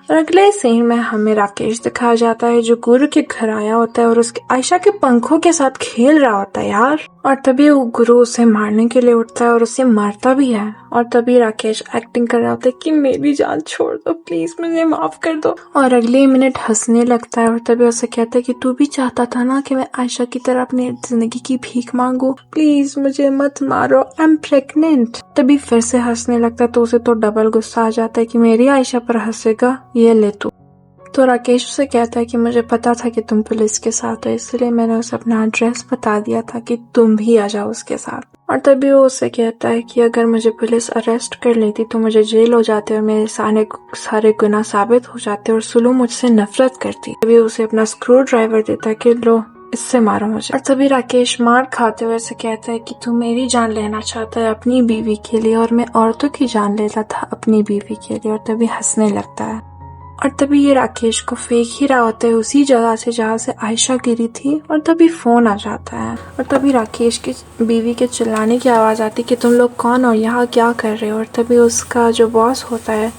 और अगले सीन में हमें राकेश दिखाया जाता है जो गुरु के घर आया होता है और उसके आयशा के पंखों के साथ खेल रहा होता है यार। और तभी वो गुरु उसे मारने के लिए उठता है और उसे मारता भी है। और तभी राकेश एक्टिंग कर रहा होता है कि मेरी जान छोड़ दो, प्लीज मुझे माफ कर दो। और अगले मिनट हंसने लगता है और तभी उसे कहता है कि तू भी चाहता था ना कि मैं आयशा की तरह अपनी जिंदगी की भीख मांगू, प्लीज मुझे मत मारो, आई एम प्रेग्नेंट। तभी फिर से हंसने लगता है तो उसे तो डबल गुस्सा आ जाता है कि मेरी आयशा पर हंसेगा, ये ले तू। तो राकेश उसे कहता है कि मुझे पता था कि तुम पुलिस के साथ हो, इसलिए मैंने उसे अपना एड्रेस बता दिया था कि तुम भी आ जाओ उसके साथ। और तभी वो उसे कहता है कि अगर मुझे पुलिस अरेस्ट कर लेती तो मुझे जेल हो जाते और मेरे सारे गुनाह साबित हो जाते और सुलू मुझसे नफरत करती। तभी उसे अपना स्क्रू ड्राइवर देता है कि लो इससे मारो मुझे। और तभी राकेश मार खाते हुए से कहता है कि तू मेरी जान लेना चाहता है अपनी बीवी के लिए और मैं औरतों की जान लेता था अपनी बीवी के लिए। और तभी हंसने लगता है। और तभी ये राकेश को फेंक ही रहा होता है उसी जगह से जहाँ से आयशा गिरी थी। और तभी फोन आ जाता है और तभी राकेश की बीवी के चिल्लाने की आवाज आती है कि तुम लोग कौन हो, यहाँ क्या कर रहे हो। और तभी उसका जो बॉस होता है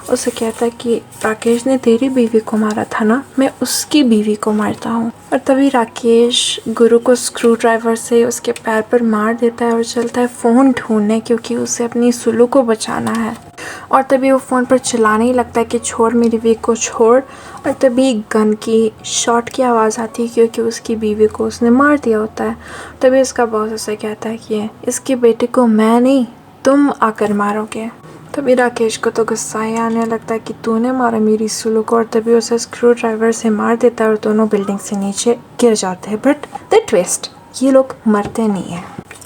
उसे कहता है कि राकेश ने तेरी बीवी को मारा था ना, मैं उसकी बीवी को मारता हूँ। और तभी राकेश गुरु को स्क्रू ड्राइवर से उसके पैर पर मार देता है और चलता है फोन ढूंढने, क्योंकि उसे अपनी सुलू को बचाना है। और तभी वो फोन पर चिल्लाने ही लगता है कि छोड़ मेरी बीवी को छोड़। और तभी गन की शॉट की आवाज़ आती है क्योंकि उसकी बीवी को उसने मार दिया होता है। तभी उसका बॉस उसे कहता है कि इसके बेटे को मैं नहीं तुम आकर मारोगे। तभी राकेश को तो गुस्सा ही आने लगता है कि तूने मारा मेरी सुलू को। और तभी उसे स्क्रू ड्राइवर से मार देता है और दोनों बिल्डिंग से नीचे गिर जाते हैं। बट द ट्विस्ट, ये लोग मरते नहीं है।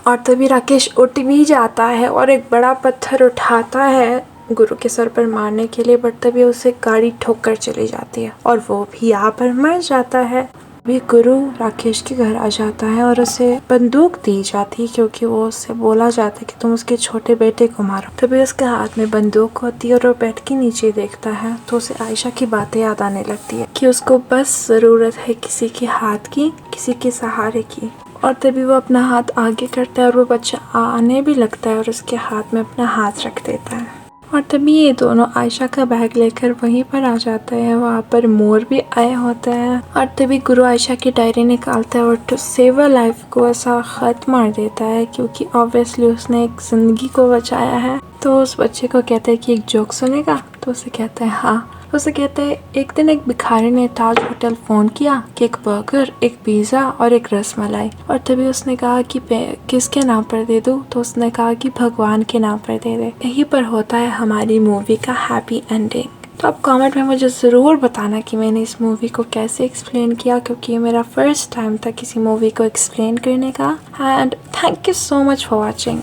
और तभी राकेश उठ भी जाता है और एक बड़ा पत्थर उठाता है गुरु के सर पर मारने के लिए। बट तभी उसे गाड़ी ठोक कर चली जाती है और वो भी यहाँ पर मर जाता है। भी गुरु राकेश के घर आ जाता है और उसे बंदूक दी जाती है क्योंकि वो उससे बोला जाता है कि तुम उसके छोटे बेटे को मारो। तभी उसके हाथ में बंदूक होती है और वो बेड के नीचे देखता है तो उसे आयशा की बातें याद आने लगती है कि उसको बस जरूरत है किसी के हाथ की, किसी के सहारे की। और तभी वो अपना हाथ आगे करता है और वो बच्चा आने भी लगता है और उसके हाथ में अपना हाथ रख देता है। और तभी ये दोनों आयशा का बैग लेकर वहीं पर आ जाते हैं। वहाँ पर मोर भी आए होते हैं। और तभी गुरु आयशा की डायरी निकालता है और टू सेव अ लाइफ को ऐसा खत मार देता है क्योंकि ऑब्वियसली उसने एक जिंदगी को बचाया है। तो उस बच्चे को कहता है कि एक जोक सुनेगा, तो उसे कहता है हाँ। उसे कहते हैं एक दिन एक भिखारी ने ताज होटल फोन किया कि एक बर्गर, एक पिज़्ज़ा और एक रसमलाई। और तभी उसने कहा कि किसके नाम पर दे दूँ, तो उसने कहा कि भगवान के नाम पर दे दे। यहीं पर होता है हमारी मूवी का हैप्पी एंडिंग। तो आप कमेंट में मुझे ज़रूर बताना कि मैंने इस मूवी को कैसे एक्सप्लेन किया, क्योंकि ये मेरा फर्स्ट टाइम था किसी मूवी को एक्सप्लेन करने का। And thank you so much for watching.